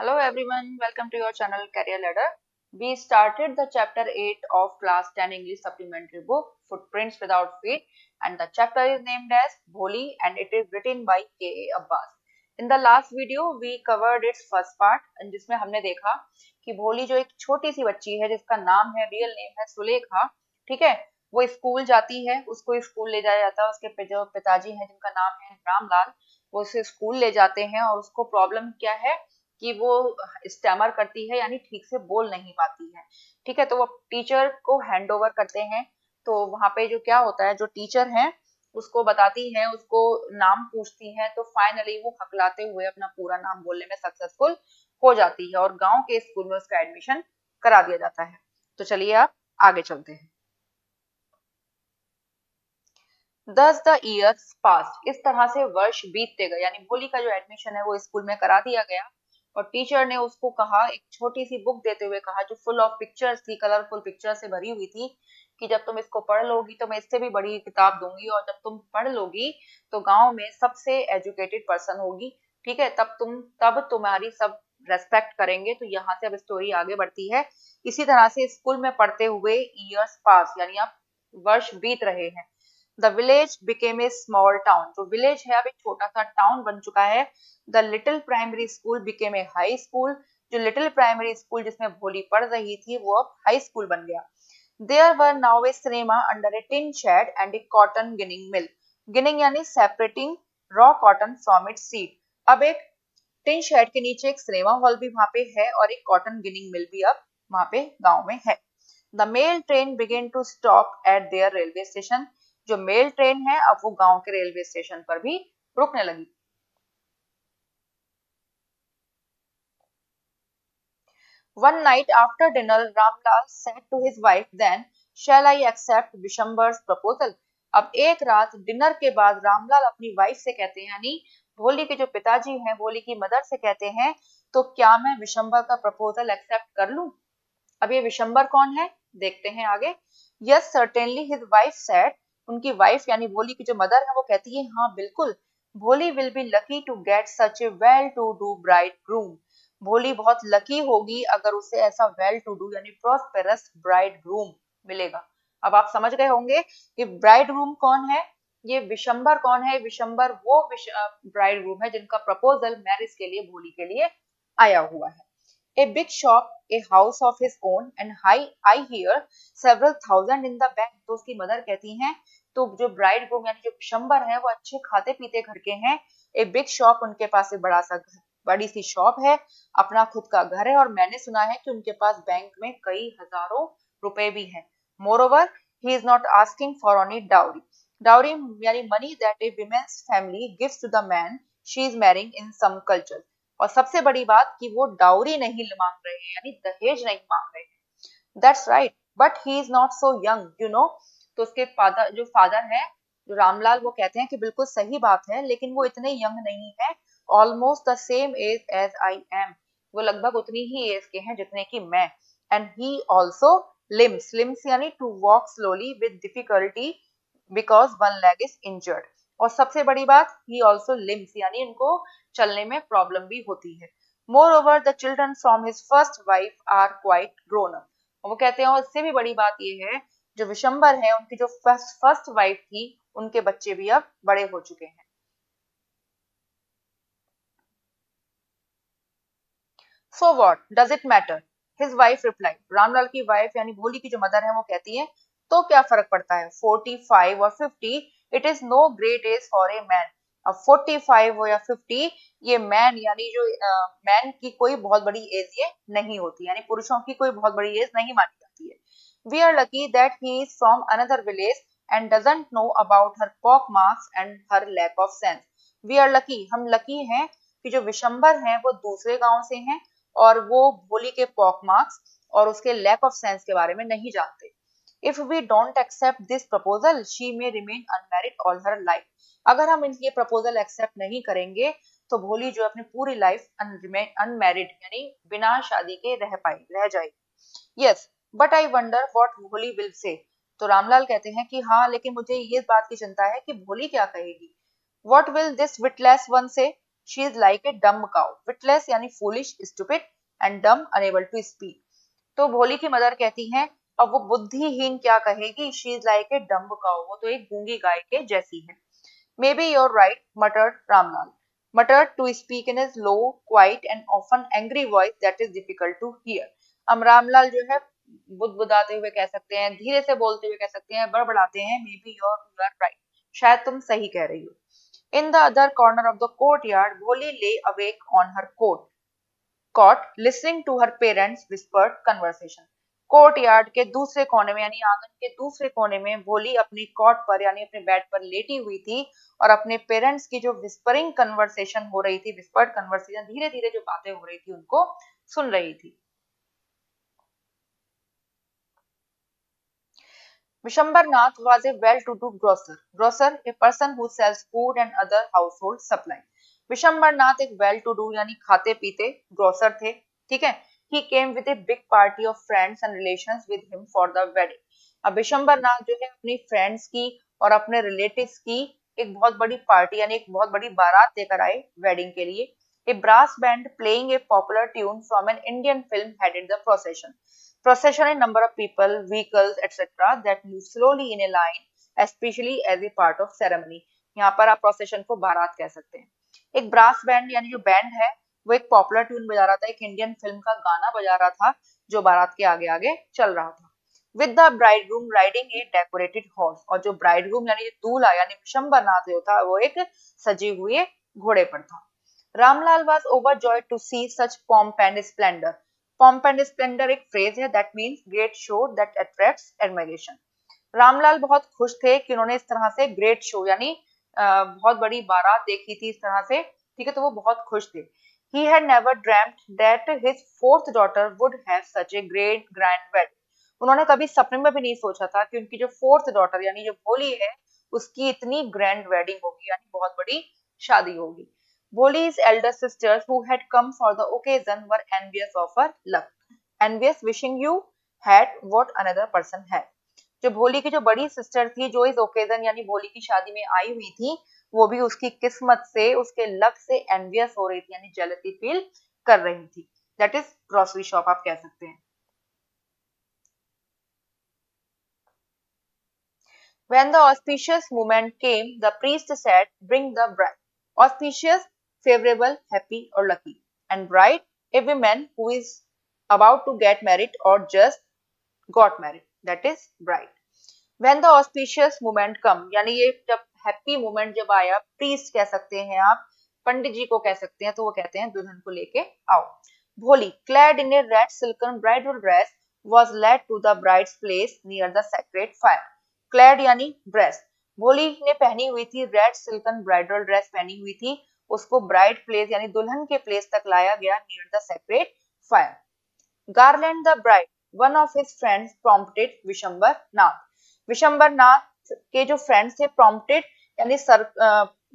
Hello everyone, welcome to your channel Career Ladder. We started the chapter 8 of class 10 English supplementary book Footprints Without Feet, and the chapter is named as Bholi and it is written by K.A. Abbas. In the last video we covered its first part and जिसमें हमने देखा कि भोली जो एक छोटी सी बच्ची है जिसका नाम है रियल नेम है सुलेखा, ठीक है, वो स्कूल जाती है, उसको स्कूल ले जाया जाता है, उसके जो पिताजी हैं जिनका नाम है रामलाल, वो उसे स्कूल ले जाते हैं और उसको प्रॉब्लम क्या है कि वो स्टैमर करती है यानी ठीक से बोल नहीं पाती है, ठीक है। तो वो टीचर को हैंड ओवर करते हैं। तो वहां पे जो क्या होता है, जो टीचर है उसको बताती है, उसको नाम पूछती है, तो फाइनली वो हकलाते हुए अपना पूरा नाम बोलने में सक्सेसफुल हो जाती है और गांव के स्कूल में उसका एडमिशन करा दिया जाता है। तो चलिए आप आगे चलते हैं। दस द ईयर्स पास्ट, इस तरह से वर्ष बीतते गए, यानी भोली का जो एडमिशन है वो स्कूल में करा दिया गया और टीचर ने उसको कहा, एक छोटी सी बुक देते हुए कहा जो फुल ऑफ पिक्चर्स थी, कलरफुल पिक्चर से भरी हुई थी, कि जब तुम इसको पढ़ लोगी तो मैं इससे भी बड़ी किताब दूंगी और जब तुम पढ़ लोगी तो गांव में सबसे एजुकेटेड पर्सन होगी, ठीक है, तब तुम्हारी सब रेस्पेक्ट करेंगे। तो यहाँ से अब स्टोरी आगे बढ़ती है। इसी तरह से स्कूल में पढ़ते हुए ईयर्स पास, यानी अब वर्ष बीत रहे हैं। The village became a small town, जो विलेज है अब एक छोटा सा टाउन बन चुका है। The little primary school became a high school, जो लिटिल प्राइमरी स्कूल जिसमें भोली पढ़ रही थी वो अब हाई स्कूल बन गया। There were now a cinema under a tin shed and a cotton ginning mill, ginning यानी separating raw cotton from its seed. अब एक टिन शेड के नीचे एक सिनेमा हॉल भी वहां पे है और एक कॉटन गिनिंग मिल भी अब वहां पे गांव में है। The mail train began to stop at their railway station, जो मेल ट्रेन है अब वो गांव के रेलवे स्टेशन पर भी रुकने लगी। One night after dinner, Ramlal said to his wife, "Then shall I accept Vishambar's proposal?" अब एक रात डिनर के बाद रामलाल अपनी वाइफ से कहते हैं, यानी भोली के जो पिताजी हैं, भोली की मदर से कहते हैं, तो क्या मैं विशंबर का प्रपोजल एक्सेप्ट कर लूं? अब ये विशंबर कौन है, देखते हैं आगे। Yes certainly his wife said, उनकी वाइफ यानी भोली की जो मदर है वो कहती है, हाँ बिल्कुल, Bholi will be lucky to get such a well to do bridegroom, Bholi बहुत लकी होगी अगर उसे ऐसा वेल टू डू यानी प्रॉस्पेरस ब्राइड ग्रूम मिलेगा। अब आप समझ गए होंगे कि ब्राइड ग्रूम कौन है, ये विशंबर कौन है। विशंबर वो ब्राइड ग्रूम है जिनका प्रपोजल मैरिज के लिए भोली के लिए आया हुआ है। A big shop, a house of his own, and I hear several thousand in the bank. तो उसकी मदर कहती हैं, तो जो ब्राइड ग्रूम यानी जो विशंबर है वो अच्छे खाते पीते घर के हैं। ए बिग शॉप, उनके पास एक बड़ा सा बड़ी सी शॉप है, अपना खुद का घर है और मैंने सुना है कि उनके पास बैंक में कई हजारों रुपए भी हैं। Moreover he is not asking for only dowry, dowry यानी money that a women's family gives to the man she is marrying in some culture. और सबसे बड़ी बात कि वो डाउरी नहीं मांग रहे हैं यानी दहेज नहीं मांग रहे हैं। That's right, but he is not so young you know. तो उसके फादर है जो रामलाल, वो कहते हैं कि बिल्कुल सही बात है, लेकिन वो इतने यंग नहीं है, almost the same age as I am, वो लगभग उतनी ही एज के हैं जितने की मैं। And he also limps, limps यानी to walk slowly with difficulty because one leg is injured. और सबसे बड़ी बात, ही ऑल्सो लिम्स यानी इनको चलने में प्रॉब्लम भी होती है। Moreover the children from his first wife are quite grown up, वो कहते हैं और इससे भी बड़ी बात ये है, जो विशंबर है उनकी जो फर्स्ट वाइफ थी उनके बच्चे भी अब बड़े हो चुके हैं। So what does it matter, his wife reply, Ramlal की वाइफ यानी भोली की जो मदर है वो कहती है, तो क्या फर्क पड़ता है, 45 और 50, it is no great age for a man. अब 45 हो या 50, ये मैन यानी जो मैन की कोई बहुत बड़ी एज ये नहीं होती, यानी पुरुषों की कोई बहुत बड़ी एज नहीं मानी जाती है। We are lucky that he is from another village and doesn't know about her pock marks and her lack of sense. We are lucky, हम लकी हैं कि जो विशंबर हैं वो दूसरे गांव से हैं और वो भोली के पॉक मार्क्स और उसके लैक ऑफ सेंस के बारे में नहीं जानते। If we don't accept this proposal she may remain unmarried all her life, अगर हम ये प्रपोजल एक्सेप्ट नहीं करेंगे तो भोली जो अपनी पूरी लाइफ अनमैरिड यानी बिना शादी के रह जाएगी। Yes but I wonder what भोली विल से, तो रामलाल कहते हैं कि हाँ, लेकिन मुझे ये बात की चिंता है कि भोली क्या कहेगी। What will this witless one say, she is like a dumb cow, witless यानी foolish, stupid and dumb unable to speak. तो भोली की मदर कहती हैं अब वो बुद्धिहीन क्या कहेगी, she is like a dumb cow, वो तो एक गूंगी गाय के जैसी है। Maybe you're right muttered Ramlal, muttered to speak in his low quite and often angry voice that is difficult to hear. हम रामलाल जो है बुदबुदाते हुए कह सकते हैं, धीरे से बोलते हुए कह सकते हैं, बड़बड़ाते हैं। Maybe you are right, शायद तुम सही कह रही हो। In the other corner of the courtyard Bholi lay awake on her cot caught listening to her parents whispered conversation। Courtyard के दूसरे कोने में यानी आंगन के दूसरे कोने में भोली अपनी कॉट पर यानी अपने बेड पर लेटी हुई थी और अपने पेरेंट्स की जो विस्परिंग कन्वर्सेशन हो रही थी, विस्पर्ड कन्वर्सेशन, धीरे धीरे जो बातें हो रही थी उनको सुन रही थी। Vishambhar was a well-to-do grocer. Grocer, a person who sells food and other household supply. Vishambhar एक well-to-do यानी खाते पीते ग्रोसर थे, ठीक है। He came with a big party of friends and relations with him for the wedding। अब विशंबर जो है अपनी फ्रेंड्स की और अपने रिलेटिव्स की एक बहुत बड़ी पार्टी यानी एक बहुत बड़ी बारात लेकर आए वेडिंग के लिए। A brass band playing a popular tune from an Indian film headed the procession। Procession a number of people, vehicles, etc. that move slowly in a line, especially as a part of ceremony। यहाँ पर आप procession को बारात कह सकते हैं। एक brass band यानी जो बैंड है वो एक पॉपुलर ट्यून बजा रहा था, एक इंडियन फिल्म का गाना बजा रहा था जो बारात के आगे आगे चल रहा था। With the bridegroom riding A decorated horse, और जो ब्राइडग्रूम यानी जो दूल्हा यानी विशंबरनाथ जो था वो एक सजे हुए घोड़े पर था। Ramlal was overjoyed to see such pomp and splendor। pomp and splendor एक फ्रेज है that means great show that attracts admiration। Ramlal बहुत खुश थे कि उन्होंने इस तरह से ग्रेट शो यानी बहुत बड़ी बारात देखी थी इस तरह से, ठीक है, तो वो बहुत खुश थे। He had never dreamt that his fourth daughter would have such a great grand wedding। उन्होंने कभी सपने में भी नहीं सोचा था कि उनकी जो फोर्थ डॉटर यानी जो भोली है उसकी इतनी ग्रैंड वेडिंग होगी यानी बहुत बड़ी शादी होगी। Boli's elder sisters who had come for the occasion were envious of her luck। Envious wishing you had what another person had। जो भोली की जो बड़ी सिस्टर थी जो इस ओकेजन यानी भोली की शादी में आई हुई थी वो भी उसकी किस्मत से उसके लक से एनवियस हो रही थी यानी जेलसी फील कर रही थी। दैट इज ग्रोसरी शॉप आप कह सकते हैं। When the auspicious moment came, the priest said, bring the bride। Auspicious, favorable, happy or lucky, and bride, a woman who is about to get married or just got married, that is bride। When the auspicious moment come, यानी ये जब happy moment जब आया, priest कह सकते हैं आप, पंडित जी को कह सकते हैं, तो वो कहते हैं दुल्हन को लेके आओ। भोली clad in a red silken bridal dress was led to the bride's place near the sacred fire। clad यानी ड्रेस, भोली ने पहनी हुई थी रेड सिल्कन ब्राइडल ड्रेस पहनी हुई थी, उसको ब्राइड प्लेस यानी दुल्हन के प्लेस तक लाया गया near the sacred fire. Garland the bride, one of his friends prompted Vishambar Nath. Vishambar Nath के जो फ्रेंड्स थे prompted यानी सर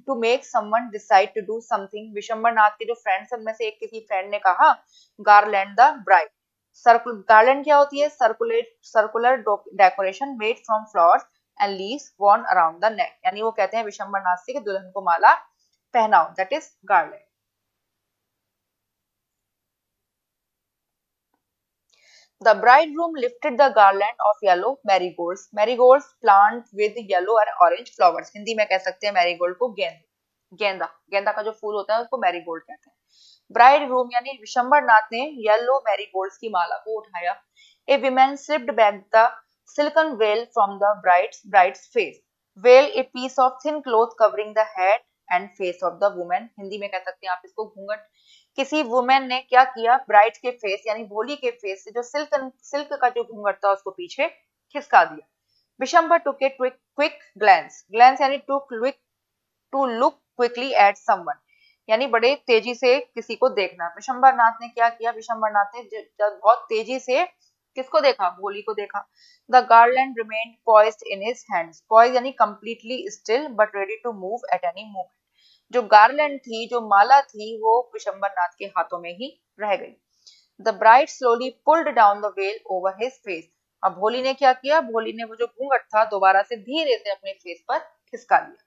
to make someone decide to do something. Vishambar Nath के जो फ्रेंड्स उनमें से एक किसी फ्रेंड ने कहा garland the bride. Circular garland क्या होती है? Circular decoration made from flowers and leaves worn around the neck, यानी वो कहते हैं विशंबर नाथ से कि दुल्हन को माला पहनाओ, that is garland. The bridegroom lifted the garland of yellow marigolds। Marigolds plant with yellow और orange flowers। हिंदी में कह सकते हैं मैरीगोल्ड को गेंदा गेंदा का जो फूल होता है उसको मैरीगोल्ड कहते हैं। ब्राइडग्रूम यानी विशंबर नाथ ने येलो मैरीगोल्ड्स की माला को उठाया। A woman slipped back the silken veil from the bride's face। Veil a piece of thin cloth covering the head and face of the woman। Hindi में कह सकते हैं आप इसको घूंघट। किसी वुमेन ने क्या किया, ब्राइड के फेस यानी भोली के फेस से जो सिल्क का जो घूंघट था उसको पीछे खिसका दिया। Vishambar took a quick glance, glance यानी to look quickly at someone, यानी बड़े तेजी से किसी को देखना। विशंबर नाथ ने क्या किया, विशंबर नाथ ने जब बहुत तेजी से किसको देखा, भोली को देखा। The garland remained poised in his hands. Poise यानी completely still but ready to move at any movement. जो गार्लैंड थी, जो माला थी, वो विशंबर नाथ के हाथों में ही रह गई। The bride slowly pulled down the well over his face. अब भोली ने क्या किया, भोली ने वो जो घूंघट था दोबारा से धीरे से अपने फेस पर खिसका लिया।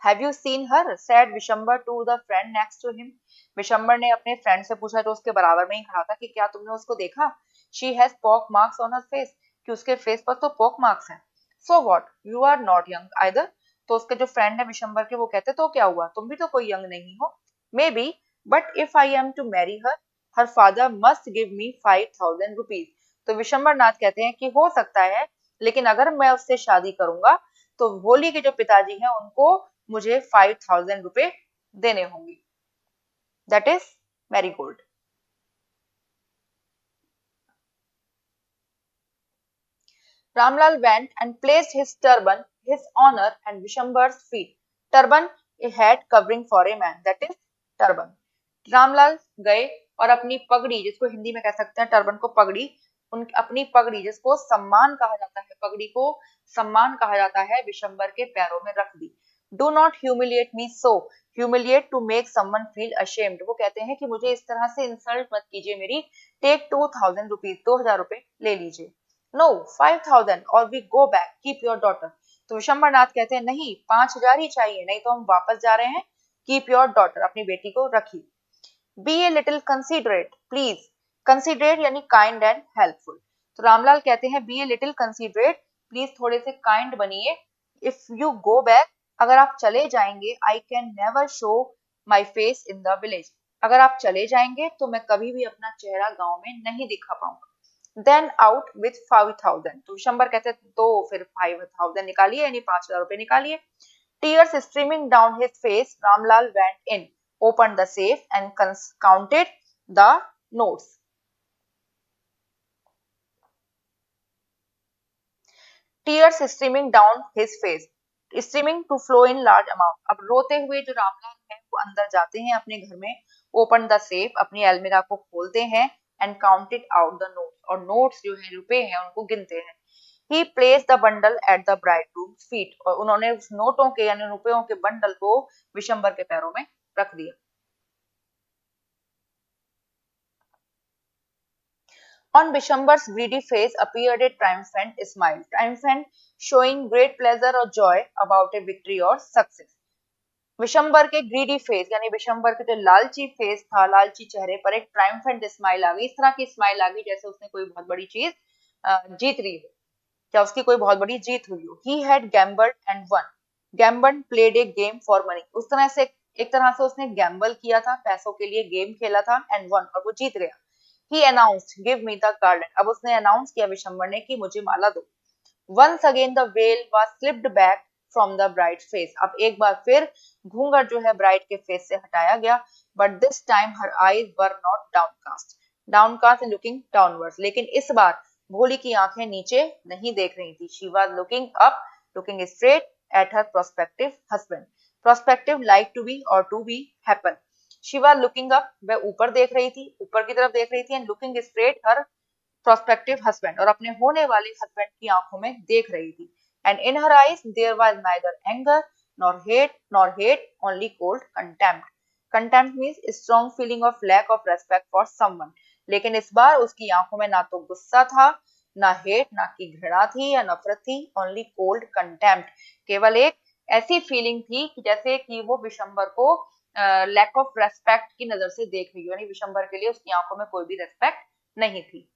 Have you seen her, said Vishambar to the friend next to him. Vishambar ने अपने फ्रेंड से पूछा जो उसके बराबर में ही खड़ा था कि क्या तुमने उसको देखा? She has pock marks on her face, कि उसके फेस पर तो पॉक मार्क्स हैं। So what, you are not young either. तो उसके जो फ्रेंड है विशंबर के, वो कहते तो क्या हुआ, तुम भी तो कोई यंग नहीं हो। Maybe, but if I am to marry her, her father must give me 5,000 rupees. तो विशंबर नाथ कहते हैं कि हो सकता है, लेकिन अगर मैं उससे शादी करूंगा तो भोली के जो पिताजी हैं उनको मुझे 5,000 रुपए देने होंगे। That is marigold. Ramlal went and placed his turban, his honor, and Vishambar's feet. Turban, a hat covering for a man, that is turban. Ramlal गए और अपनी पगड़ी, जिसको हिंदी में कह सकते हैं टर्बन को पगड़ी, उन अपनी पगड़ी जिसको सम्मान कहा जाता है, पगड़ी को सम्मान कहा जाता है, विशंबर के पैरों में रख दी। Do not humiliate me so, humiliate to make someone feel ashamed. वो कहते हैं कि मुझे इस तरह से इंसल्ट मत कीजिए मेरी। टेक 2,000 रुपीज, 2,000 रुपए ले लीजिए। नो 5,000 और we go back, keep your daughter. तो विशंबर नाथ कहते हैं नहीं, 5,000 ही चाहिए, नहीं तो हम वापस जा रहे हैं। कीप योर डॉटर, अपनी बेटी को रखिए। Be a little considerate please, considerate यानी काइंड एंड हेल्पफुल। तो रामलाल कहते हैं be a little considerate, please थोड़े से काइंड बनिए। इफ यू गो बैक, अगर आप चले जाएंगे, I can never show my face in the village, अगर आप चले जाएंगे तो मैं कभी भी अपना चेहरा गांव में नहीं दिखा पाऊंगा। देन आउट विथ 5,000, तो विशंबर कहते तो फिर 5,000 निकालिए, यानी 5,000 रुपए निकालिए। Tears streaming down his face, Ramlal went in, opened the safe and counted the notes. Tears streaming down his face, streaming to flow in large amount. अब रोते हुए जो रामलाल है वो अंदर जाते हैं अपने घर में, ओपन द सेफ, अपनी अलमीरा को खोलते हैं, and counted out the notes, और नोट्स जो है, रुपए हैं, उनको गिनते हैं। He placed the bundle at the bridegroom's feet, और उन्होंने उस नोटों के यानी रुपयों के बंडल को विशंबर के पैरों में रख दिया। On Bishambar's greedy face appeared a triumphant smile, triumphant showing great pleasure or joy about a victory or success. Vishambar के ग्रीडी फेस यानी विशंबर के जो लालची फेस था, लालची चेहरे पर एक ट्रायम्फेंट स्माइल आ गई। इस तरह की स्माइल आ गई जैसे उसने कोई बहुत बड़ी चीज जीत रही हो, या उसकी कोई बहुत बड़ी जीत हुई हो। He had gambled and won. Gambler played a game for money. उस तरह से एक तरह से उसने गैम्बल किया था, पैसों के लिए गेम खेला था, एंड वन, और वो जीत गया। He announced, give me the garland. अब उसने अनाउंस किया विशंबर ने कि मुझे माला दो। Once again the veil was slipped back from the bride's face. अब एक बार फिर घूंघट जो है ब्राइड के फेस से हटाया गया, but this time her eyes were not downcast. Downcast and looking downwards. लेकिन इस बार भोली की आंखें नीचे नहीं देख रही थी। She was looking up, looking straight at her prospective husband. Prospective like to be or to be happen. She was looking up, वह ऊपर देख रही थी, ऊपर की तरफ देख रही थी, and looking straight her prospective husband, और अपने होने वाले हस्बैंड की आंखों में देख रही थी। And in her eyes there was neither anger nor hate, only cold contempt. Contempt means strong feeling of lack of respect for someone. लेकिन इस बार उसकी आंखों में ना तो गुस्सा था, ना हेट, ना की घृणा थी या नफरत थी, ओनली कोल्ड कंटेम्प्ट, केवल एक ऐसी फीलिंग थी कि जैसे कि वो विशंबर को लैक ऑफ रेस्पेक्ट की नजर से देख रही हो, यानी विशंबर के लिए उसकी आंखों में कोई भी रेस्पेक्ट नहीं थी।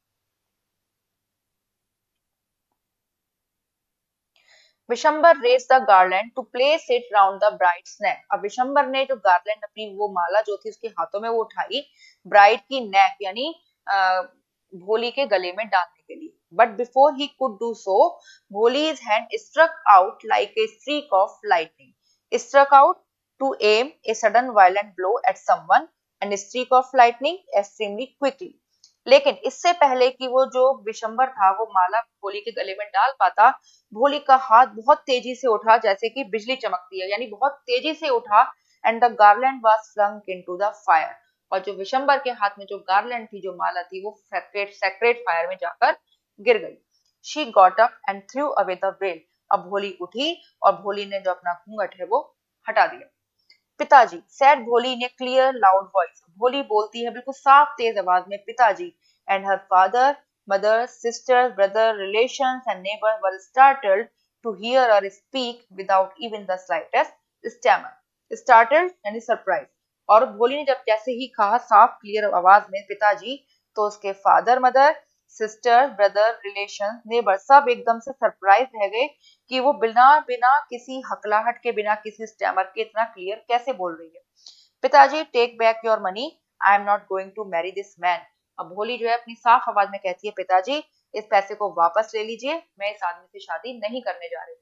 Vishambar raised the garland to place it round the bride's neck. अब विशंबर ने जो गार्लैंड, अपनी वो माला जो थी उसके हाथों में, वो उठाई ब्राइड की नेक यानी भोली के गले में डालने के लिए। But before he could do so, Bholi's hand struck out like a streak of lightning. Struck out to aim a sudden violent blow at someone, and streak of lightning extremely quickly. लेकिन इससे पहले कि वो जो विशंबर था वो माला भोली के गले में डाल पाता, भोली का हाथ बहुत तेजी से उठा, जैसे कि बिजली चमकती है, यानी बहुत तेजी से उठा, and the garland was flung into the fire. और जो विशंबर के हाथ में जो गार्लैंड थी, जो माला थी, वो सेक्रेट फायर में जाकर गिर गई। She got up and through away the well. अब भोली उठी और भोली ने जो अपना घूंघट है वो हटा दिया। पिताजी, said Bholi in a clear loud voice. Bholi बोलती है बिल्कुल साफ तेज आवाज में, पिताजी। And her father, mother, sister, brother, relations and neighbour were startled to hear her speak without even the slightest stammer, startled यानी सरप्राइज। और भोली ने जब जैसे ही कहा साफ क्लियर आवाज में पिताजी, तो उसके father, mother, sister, brother, relation, neighbour सब एकदम से सरप्राइज रह गए कि वो बिना बिना किसी हकलाहट के, बिना किसी स्टैमर के इतना क्लियर कैसे बोल रही है। पिताजी, take back your money, I am not going to marry this man. अब भोली जो है अपनी साफ आवाज में कहती है, पिताजी इस पैसे को वापस ले लीजिए, मैं इस आदमी से शादी नहीं करने जा रही।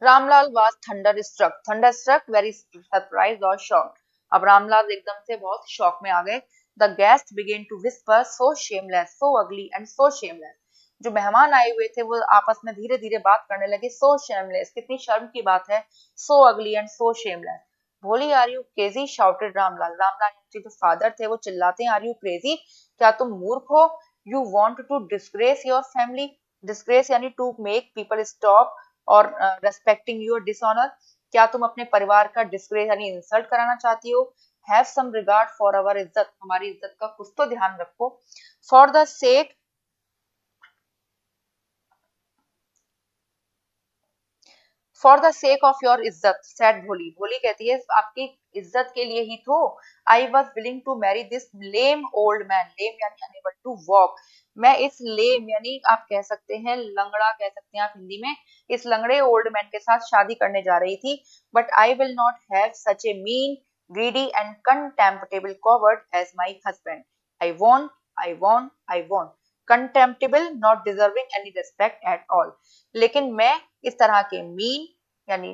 Ramlal was thunderstruck, very surprised or shocked. अब रामलाल एकदम से बहुत शॉक में आ गए। The guests began to whisper, so shameless, so ugly and so shameless. जो मेहमान आए हुए थे वो आपस में धीरे धीरे बात करने लगे। So shameless, कितनी शर्म की बात है। So ugly and so shameless. Bholi, are you crazy? Shouted Ramlal. Ramlal के जो फादर थे वो चिल्लाते हैं, आर यू क्रेजी? क्या तुम मूर्ख हो? You want to disgrace your family. Disgrace यानी टू मेक पीपल स्टॉप और रेस्पेक्टिंग योर डिसऑनर। क्या तुम अपने परिवार का डिस्ग्रेस यानी इंसल्ट कराना चाहती हो? Have some regard for our izzat, हमारी इज्जत का कुछ तो ध्यान रखो। For the sake for the sake of your izzat, said Bholi. Bholi कहती है आपकी इज्जत के लिए ही तो I was willing to marry this lame old man. Lame यानी अनेबल टू वॉक। मैं इस लेम यानी आप कह सकते हैं लंगड़ा, कह सकते हैं आप हिंदी में, इस लंगड़े ओल्ड मैन के साथ शादी करने जा रही थी। But I will not have such A mean, greedy and contemptible coward as my husband. I won't, I won't, I won't. Contemptible, not deserving any respect at all. लेकिन मैं इस तरह के मीन यानी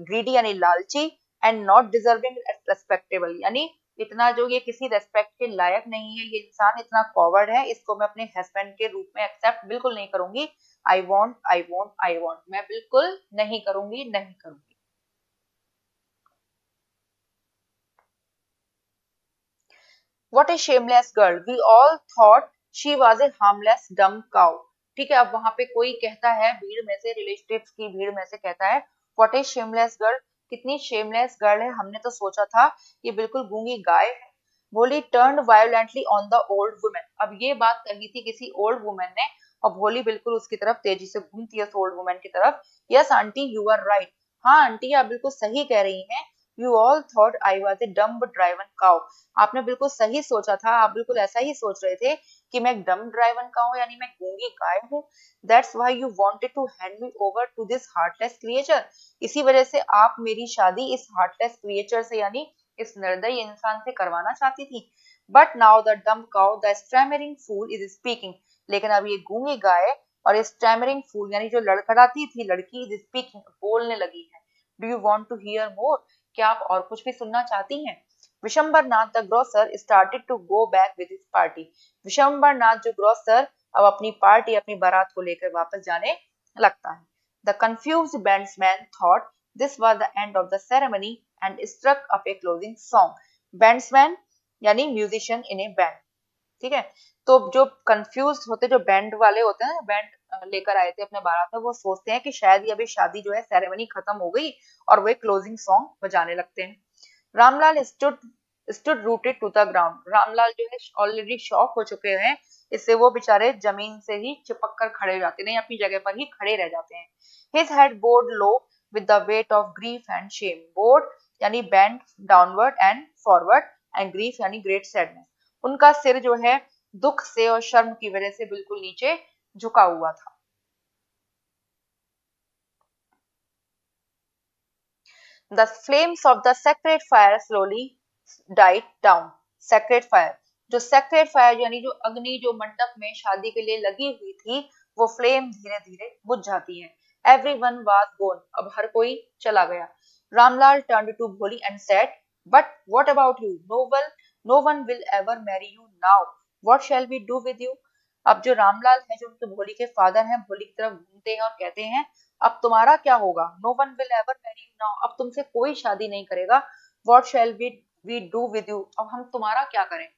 ग्रीडी यानी लालची, एंड नॉट डिजर्विंग रेस्पेक्टेबल यानी इतना जो ये किसी रेस्पेक्ट के लायक नहीं है, ये इंसान इतना कॉवर्ड है, इसको मैं अपने हस्बैंड के रूप में एक्सेप्ट बिल्कुल नहीं करूंगी। I want, I want, I want, मैं बिल्कुल नहीं करूंगी, नहीं करूंगी। What a shameless girl. We all thought she was a harmless dumb cow. ठीक है, अब वहां पे कोई कहता है भीड़ में से, रिलेटिव्स की भीड़ में से कहता है, व्हाट ए शेमलेस गर्ल, कितनी शेमलेस गर्ल है, हमने तो सोचा था ये बिल्कुल गूंगी गाय है। भोली turned violently on the old woman. अब ये बात कही थी किसी ओल्ड वुमन ने, और भोली बिल्कुल उसकी तरफ तेजी से घूमती है उस ओल्ड वुमन की तरफ। Yes aunty, you are right. हाँ आंटी, आप बिल्कुल सही कह रही हैं। You all thought I was a dumb driven cow. आपने बिल्कुल सही सोचा था, आप बिल्कुल ऐसा ही सोच रहे थे कि मैं डम ड्राइवन का हूँ यानी मैं गूंगी गाय हूँ। That's why you wanted to hand me over to this heartless creature. इसी वजह से आप मेरी शादी इस हार्टलेस क्रिएचर से यानी इस निर्दयी इंसान से करवाना चाहती थी। But now the dumb cow, the stammering fool is speaking. लेकिन अब ये गूंगी गाय और स्टैमरिंग फूल यानी जो लड़खड़ाती थी लड़की, इज स्पीकिंग, बोलने लगी है। Do you want to hear more? क्या आप और कुछ भी सुनना चाहती हैं? Vishambarnath the grocer started to go back with his party. Vishambarnath जो ग्रोसर अब अपनी पार्टी, अपनी बारात को लेकर वापस जाने लगता है। The confused bandsman thought this was the end of the ceremony and struck up a closing song. Bandsman यानी म्यूजिशियन इन ए बैंड। ठीक है, तो जो कंफ्यूज होते, जो बैंड वाले होते हैं, बैंड लेकर आए थे अपने बारात में, वो सोचते हैं कि शायद ये अभी शादी जो है सेरेमनी खत्म हो गई, और वो क्लोजिंग सॉन्ग बजाने लगते हैं। Ramlal stood rooted to the ground. Ramlal जो है ऑलरेडी शॉक हो चुके हैं, इससे वो बेचारे जमीन से ही चिपक कर खड़े हो जाते हैं, अपनी जगह पर ही खड़े रह जाते हैं। His head bowed low with the weight of grief and shame. Bowed यानी bent downward and forward, and grief यानी ग्रेट सैडनेस। उनका सिर जो है दुख से और शर्म की वजह से बिल्कुल नीचे झुका हुआ था। The flames of the sacred fire slowly died down. Sacred fire, जो sacred fire यानी जो अग्नि जो मंडप में शादी के लिए लगी हुई थी, वो फ्लेम धीरे धीरे बुझ जाती है। Everyone was gone. अब हर कोई चला गया। Ramlal turned to Bholi and said, "But what about you? No one will ever marry you now. What shall we do with you?" अब जो रामलाल है, जो उनके भोली के फादर हैं, भोली की तरफ घूमते हैं और कहते हैं, अब तुम्हारा क्या होगा? No one will ever marry you now, अब तुमसे कोई शादी नहीं करेगा। What shall we do with you, अब हम तुम्हारा क्या करें?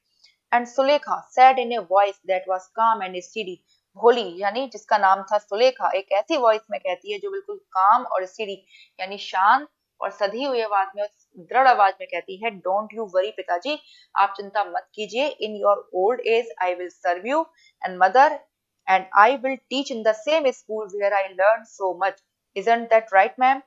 And Sulekha said in a voice that was calm and steady. Bholi यानी जिसका नाम था सुलेखा, एक ऐसी वॉइस में कहती है जो बिल्कुल काम और स्टीडी यानी शांत और सधी हुई आवाज में, दृढ़ आवाज में कहती है, डोंट यू वरी पिताजी, आप चिंता मत कीजिए। In your old age I will serve you, and mother and I will teach in the same school where I learned so much. Isn't that right, ma'am?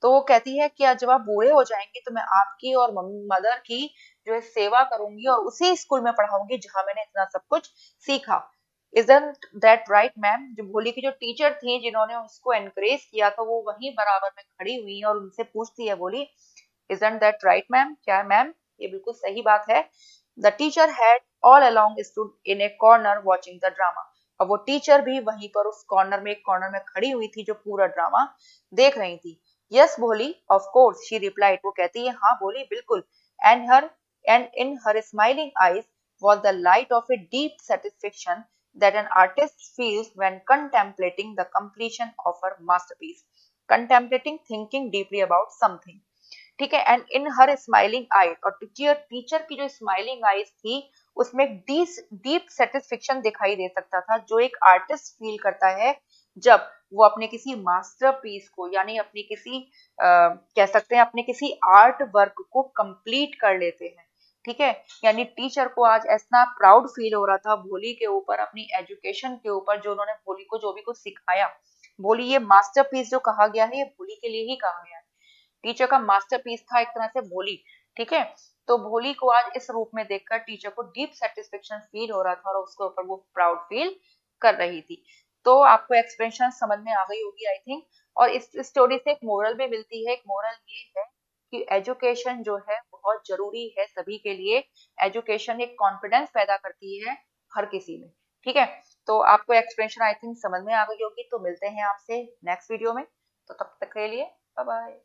तो वो कहती है कि जब आप बूढ़े हो जाएंगे तो मैं आपकी और मदर की जो है सेवा करूंगी और उसी स्कूल में पढ़ाऊंगी जहां मैंने इतना सब कुछ सीखा। Isn't that right, ma'am? जो भोली की जो टीचर थी जिन्होंने उसको एनकरेज किया तो वो वहीं बराबर में खड़ी हुई है और उनसे पूछती है, बोली, Isn't that right, मैम? क्या मैम ये बिल्कुल सही बात है? The teacher had all along stood in a corner watching the drama. अब वो टीचर भी वहीं पर उस कॉर्नर में, एक कॉर्नर में खड़ी हुई थी जो पूरा ड्रामा देख रही थी। यस भोली, ऑफ कोर्स शी रिप्लाइड, वो कहती है हाँ भोली बिल्कुल। And in her smiling eyes was the light of a deep satisfaction that an artist feels when contemplating the completion of her masterpiece. Contemplating, thinking deeply about something. ठीक है, and in her smiling eyes, और teacher teacher की जो smiling eyes थी उसमें एक deep satisfaction दिखाई दे सकता था जो एक आर्टिस्ट फील करता है जब वो अपने किसी मास्टरपीस को, यानी अपनी किसी कह सकते हैं अपने किसी आर्ट वर्क को कंप्लीट कर लेते हैं। ठीक है, यानी टीचर को आज ऐसा प्राउड फील हो रहा था भोली के ऊपर, अपनी एजुकेशन के ऊपर, जो उन्होंने भोली को जो भी कुछ सिखाया। भोली, ये मास्टरपीस जो कहा गया है ये भोली के लिए ही कहा गया है। टीचर का मास्टरपीस था एक तरह से भोली। ठीक है, तो भोली को आज इस रूप में देखकर टीचर को डीप सेटिस्फेक्शन फील हो रहा था और उसके ऊपर वो प्राउड फील कर रही थी। तो आपको एक्सप्रेशन समझ में आ गई होगी आई थिंक। और इस स्टोरी से एक मोरल भी मिलती है। एक मोरल ये है कि एजुकेशन जो है बहुत जरूरी है सभी के लिए। एजुकेशन एक कॉन्फिडेंस पैदा करती है हर किसी में। ठीक है, तो आपको एक्सप्रेशन आई थिंक समझ में आ गई होगी। तो मिलते हैं आपसे नेक्स्ट वीडियो में, तो तब तक के लिए बाय बाय।